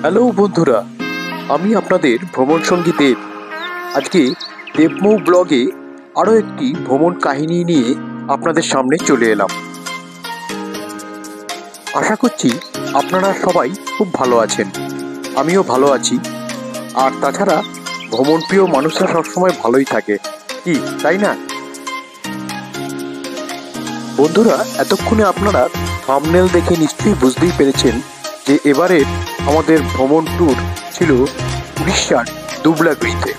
Hello বন্ধুরা, আমি আপনাদের ভ্রমণ সঙ্গী দেব। আজকে দেবমৌ ব্লগে আরও একটি ভ্রমণ কাহিনী নিয়ে আপনাদের সামনে চলে এলাম। আশা করছি আপনারা সবাই খুব ভালো আছেন, আমিও ভালো আছি। আর তাছাড়া ভ্রমণ প্রিয় মানুষরা সবসময় ভালোই থাকে, কি তাই না? বন্ধুরা, এতক্ষণে আপনারা থাম্বনেল দেখে নিশ্চয়ই বুঝতেই পেরেছেন যে এবারের আমাদের ভ্রমণ ট্যুর ছিল উড়িষ্যার ধুবলাগড়িতে।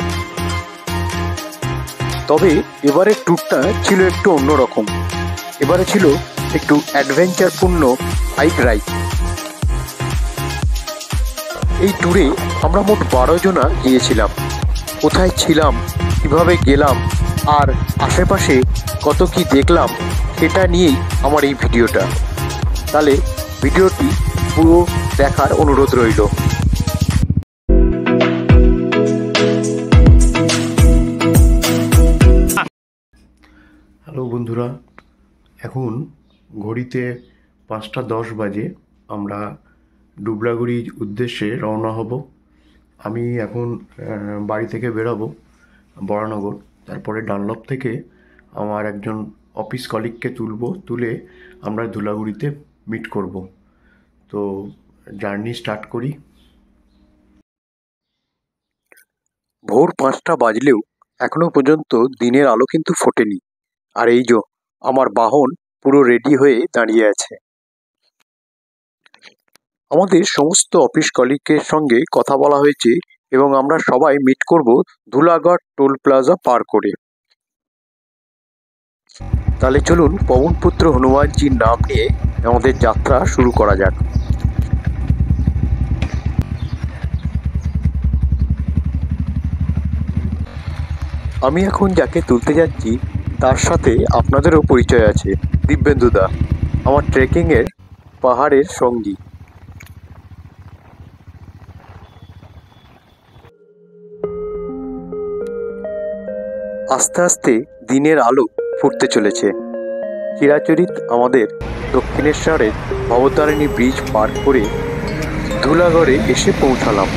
তবে এবারের ট্যুরটা ছিল একটু অন্যরকম। এবারে ছিল একটু অ্যাডভেঞ্চারপূর্ণ বাইক রাইড। এই ট্যুরে আমরা মোট 12 জনা গিয়েছিলাম। কোথায় ছিলাম, কিভাবে গেলাম, আর আশেপাশে কত কি দেখলাম, সেটা নিয়েই আমার এই ভিডিওটা। তাহলে ভিডিওটি পুরো দেখার অনুরোধ রইল। হ্যালো বন্ধুরা, এখন ঘড়িতে 5:10 বাজে। আমরা ধুবলাগড়ির উদ্দেশ্যে রওনা হব। আমি এখন বাড়ি থেকে বেরোবো বরানগর। তারপরে ডানলপ থেকে আমার একজন অফিস কলিগকে তুলে আমরা ধুবলাগড়িতে মিট করব। তো জার্নি স্টার্ট করি। ভোর 5টা বাজলেও এখনো পর্যন্ত দিনের আলো কিন্তু ফোটেনি। আর এই যে আমার বাহন পুরো রেডি হয়ে দাঁড়িয়ে আছে। আমাদের সমস্ত অফিস কলিগের সঙ্গে কথা বলা হয়েছে এবং আমরা সবাই মিট করব ধুলাগড় টোল প্লাজা পার করে। তাহলে চলুন পবনপুত্র হনুমানজির নাম নিয়ে আমাদের যাত্রা শুরু করা যাক। আমি এখন যাকে তুলতে যাচ্ছি তার সাথে আপনাদেরও পরিচয় আছে, দিব্যেন্দুদা, আমার ট্রেকিংয়ের পাহাড়ের সঙ্গী। আস্তে আস্তে দিনের আলো ফুটতে চলেছে। চিরাচরিত আমাদের দক্ষিণেশ্বরের ভবতারিণী ব্রিজ পার করে ধুলাগড়ে এসে পৌঁছালাম।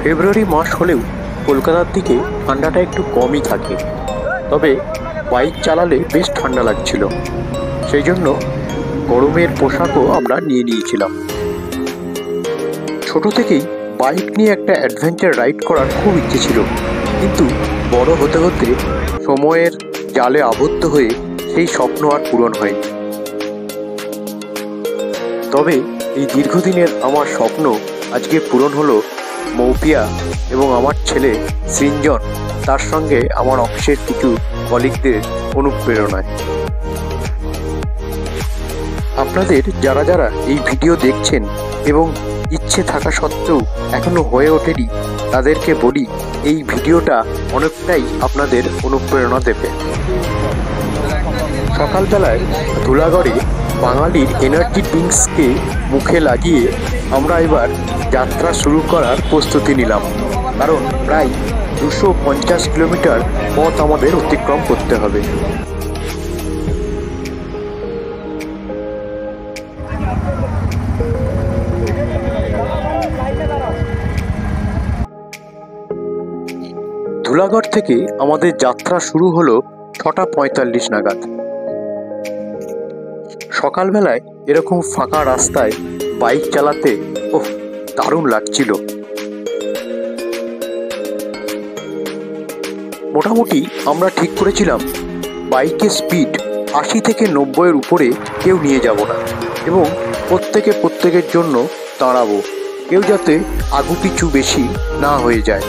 ফেব্রুয়ারি মাস হলেও কলকাতার দিকে ঠান্ডাটা একটু কমই থাকে। তবে বাইক চালালে বেশ ঠান্ডা লাগছিল, সেই জন্য গরমের পোশাকও আমরা নিয়ে নিয়েছিলাম। ছোট থেকেই বাইক নিয়ে একটা অ্যাডভেঞ্চার রাইড করার খুব ইচ্ছে ছিল, কিন্তু বড় হতে হতে সময়ের জালে আবদ্ধ হয়ে সেই স্বপ্ন আর পূরণ হয়নি। তবে এই দীর্ঘদিনের আমার স্বপ্ন আজকে পূরণ হলো মৌপিয়া এবং আমার ছেলে সৃঞ্জন, তার সঙ্গে আমার অফিসের কিছু কলিগদের অনুপ্রেরণায়। আপনাদের যারা যারা এই ভিডিও দেখছেন এবং ইচ্ছে থাকা সত্ত্বেও এখনো হয়ে ওঠেনি, তাদেরকে বলি এই ভিডিওটা অনেকটাই আপনাদের অনুপ্রেরণা দেবে। সকালবেলায় ধুলাগড়ে বাঙালির এনার্জি ড্রিঙ্কসকে মুখে লাগিয়ে আমরা এবার যাত্রা শুরু করার প্রস্তুতি নিলাম, কারণ প্রায় 250 কিলোমিটার পথ আমাদের অতিক্রম করতে হবে। ধুলাগড় থেকে আমাদের যাত্রা শুরু হলো 6:45 নাগাদ। সকালবেলায় এরকম ফাঁকা রাস্তায় বাইক চালাতে দারুণ লাগছিল। মোটামুটি আমরা ঠিক করেছিলাম বাইকের স্পিড 80 থেকে 90-এর উপরে কেউ নিয়ে যাব না এবং প্রত্যেকের জন্য দাঁড়াবো, কেউ যাতে আগু পিছু বেশি না হয়ে যায়।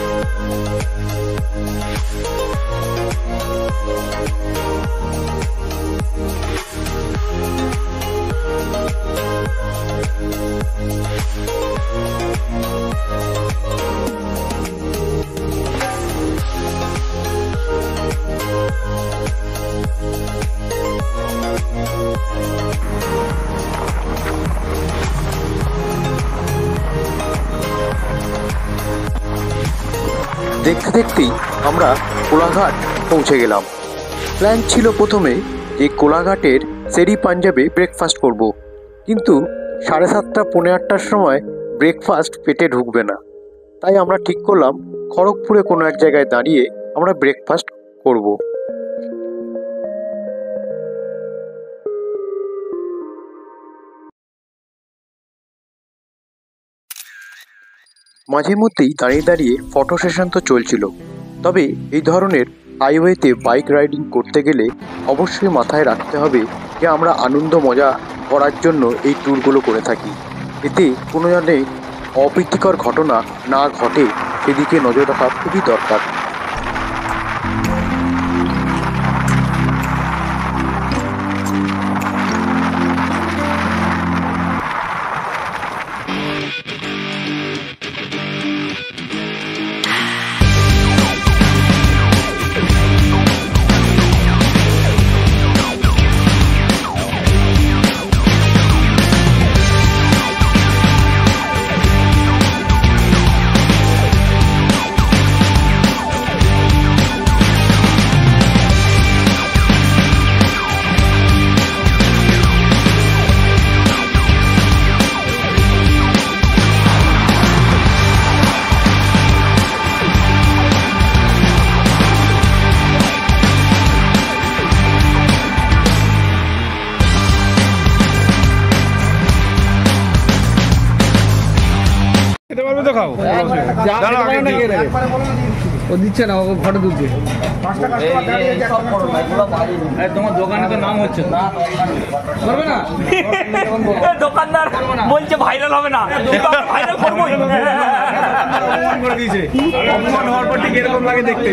দেখতে দেখতেই আমরা কোলাঘাট পৌঁছে গেলাম। প্ল্যান ছিল প্রথমে যে কোলাঘাটের সেরি পাঞ্জাবে ব্রেকফাস্ট করব, কিন্তু 7:30 পৌনে 8টার সময় ব্রেকফাস্ট পেটে ঢুকবে না, তাই আমরা ঠিক করলাম খড়গপুরে কোনো এক জায়গায় দাঁড়িয়ে আমরা ব্রেকফাস্ট করব। মাঝে মধ্যেই দাঁড়িয়ে দাঁড়িয়ে ফটো সেশন তো চলছিল, তবে এই ধরনের হাইওয়েতে বাইক রাইডিং করতে গেলে অবশ্যই মাথায় রাখতে হবে যে আমরা আনন্দ মজা করার জন্য এই ট্যুরগুলো করে থাকি। এতে কোনো জানে অপ্রীতিকর ঘটনা না ঘটে সেদিকে নজর রাখা খুবই দরকার। ও দিচ্ছে না, ও ফটো তুলছে। তোমার দোকানে তো নাম হচ্ছে না, দোকানদার বলছে ভাইরাল হবে না, ভাইরাল করবো করে দিয়েছে। অপমান হওয়ার পর ঠিক এরকম লাগে দেখতে।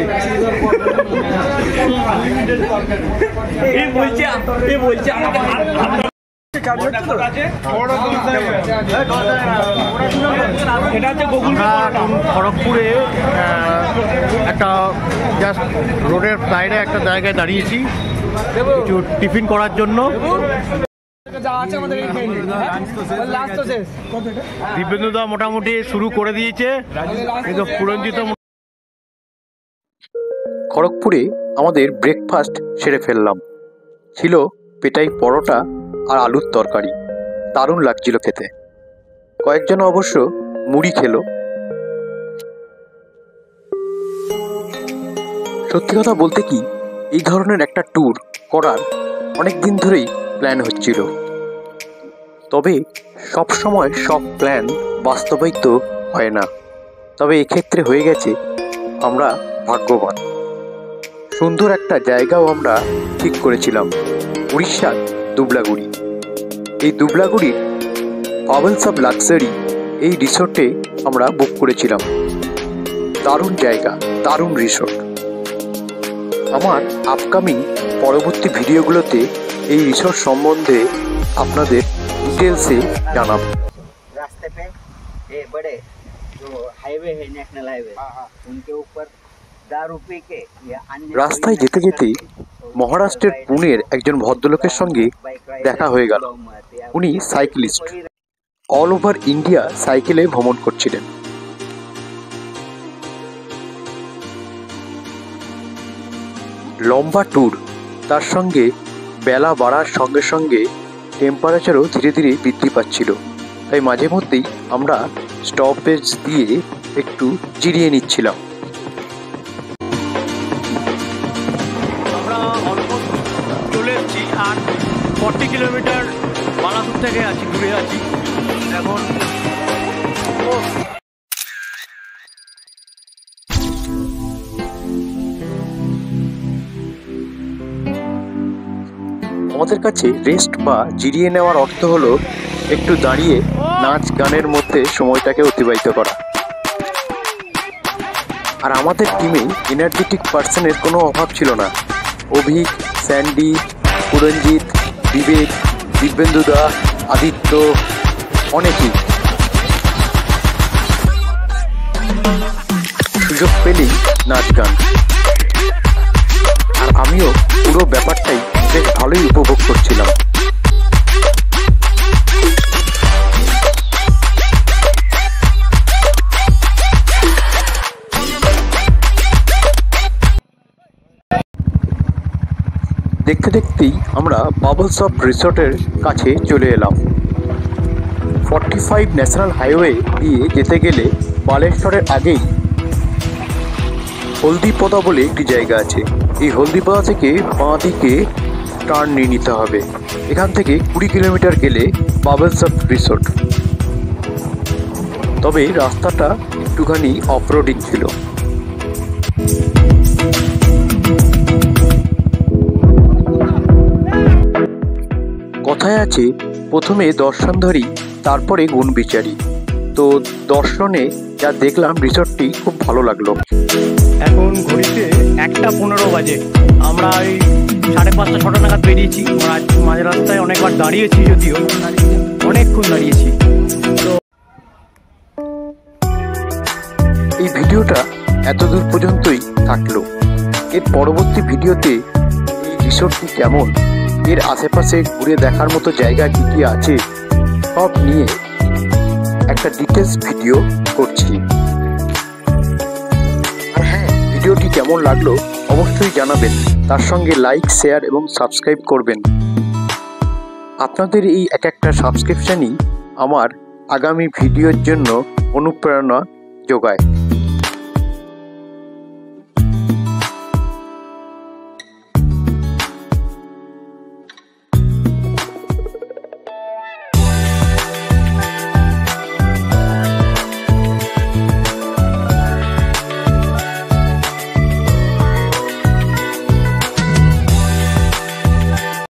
এই বলছে আমাকে খড়গপুরে একটা জাস্ট রোডের সাইডে একটা জায়গায় দাঁড়িয়েছি কিছু টিফিন করার জন্য। দিব্যেন্দুদা মোটামুটি শুরু করে দিয়েছে, কিন্তু পুরঞ্জিত। খড়গপুরে আমাদের ব্রেকফাস্ট সেরে ফেললাম। ছিল পেটাই পরোটা আর আলুর তরকারি, দারুণ লাগছিল খেতে। কয়েকজন অবশ্য মুড়ি খেলো। সত্যি কথা বলতে কি, এই ধরনের একটা ট্যুর করার অনেক দিন ধরেই প্ল্যান হচ্ছিল, তবে সব সময় সব প্ল্যান বাস্তবায়িত হয় না। তবে এক্ষেত্রে হয়ে গেছে, আমরা ভাগ্যবান। সুন্দর একটা জায়গাও আমরা ঠিক করেছিলাম, উড়িষ্যার দুবলাগুড়ি। এই দুবলাগুড়ির বাবলস অফ লাক্সারি এই রিসোর্টে আমরা বুক করেছিলাম। দারুণ জায়গা, দারুণ রিসোর্ট। আমার আপকামিং পরবর্তী ভিডিওগুলোতে এই রিসোর্ট সম্বন্ধে আপনাদের ডিটেলসে জানাবো। रास्ते पे ये बड़े जो हाईवे है, नेशनल हाईवे, उनके ऊपर दारू पी के या अन्य রাস্তায় যেতে যেতে মহারাষ্ট্রের পুনের একজন ভদ্রলোকের সঙ্গে দেখা হয়ে গেল। উনি সাইক্লিস্ট, অল ওভার ইন্ডিয়া সাইকেলে ভ্রমণ করছিলেন। লম্বা ট্যুর, তার সঙ্গে বেলা বাড়ার সঙ্গে সঙ্গে টেম্পারেচারও ধীরে ধীরে বৃদ্ধি পাচ্ছিল, তাই মাঝে মধ্যেই আমরা স্টপেজ দিয়ে একটু জিরিয়ে নিচ্ছিলাম। আমরা অলমোস্ট চলে এসেছি, আর 40 কিলোমিটার বালাসুর থেকে আছি, দূরে আছি এখন। আমাদের কাছে রেস্ট বা জিরিয়ে নেওয়ার অর্থ হলো একটু দাঁড়িয়ে নাচ গানের মধ্যে সময়টাকে অতিবাহিত করা। আর আমাদের টিমে এনার্জেটিক পার্সনের কোনো অভাব ছিল না। অভিক, স্যান্ডি, পুরঞ্জিত, বিবেক, দিব্যেন্দুদা, আদিত্য, অনেকেই। সুযোগ পেলেই নাচ গান। আর আমিও পুরো ব্যাপারটাই বেশ ভালোই উপভোগ করছিলাম। দেখতে দেখতেই আমরা বাবলস অফ রিসোর্টের কাছে চলে এলাম। 45 ন্যাশনাল হাইওয়ে দিয়ে যেতে গেলে বালেশ্বরের আগেই হলদিপদা বলে একটি জায়গা আছে। এই হলদিপদা থেকে বাঁ দিকে টার্ন নিয়ে নিতে হবে। এখান থেকে 20 কিলোমিটার গেলে বাবলস অফ রিসোর্ট। তবে রাস্তাটা একটুখানি অফরোডিং ছিল। কথায় আছে প্রথমে দর্শনধারী তারপরে গুণ বিচারী। তো দর্শনে যা দেখলাম রিসোর্টটি খুব ভালো লাগলো। এখন ঘড়িতে 1:15 বাজে। আমরা ওই 5:30 6টা নাগাদ বেরিয়েছি। মাঝ রাস্তায় অনেকবার দাঁড়িয়েছি, যদিও অনেকক্ষণ দাঁড়িয়েছি। তো এই ভিডিওটা এতদূর পর্যন্তই থাকলো। এর পরবর্তী ভিডিওতে এই রিসোর্টটি কেমন, এর আশেপাশে ঘুরে দেখার মতো জায়গা কী কী আছে সব নিয়ে একটা ডিটেলস ভিডিও করছি। আর হ্যাঁ, ভিডিওটি কেমন লাগলো অবশ্যই জানাবেন। তার সঙ্গে লাইক, শেয়ার এবং সাবস্ক্রাইব করবেন। আপনাদের এই এক একটা সাবস্ক্রিপশনই আমার আগামী ভিডিওর জন্য অনুপ্রেরণা যোগায়।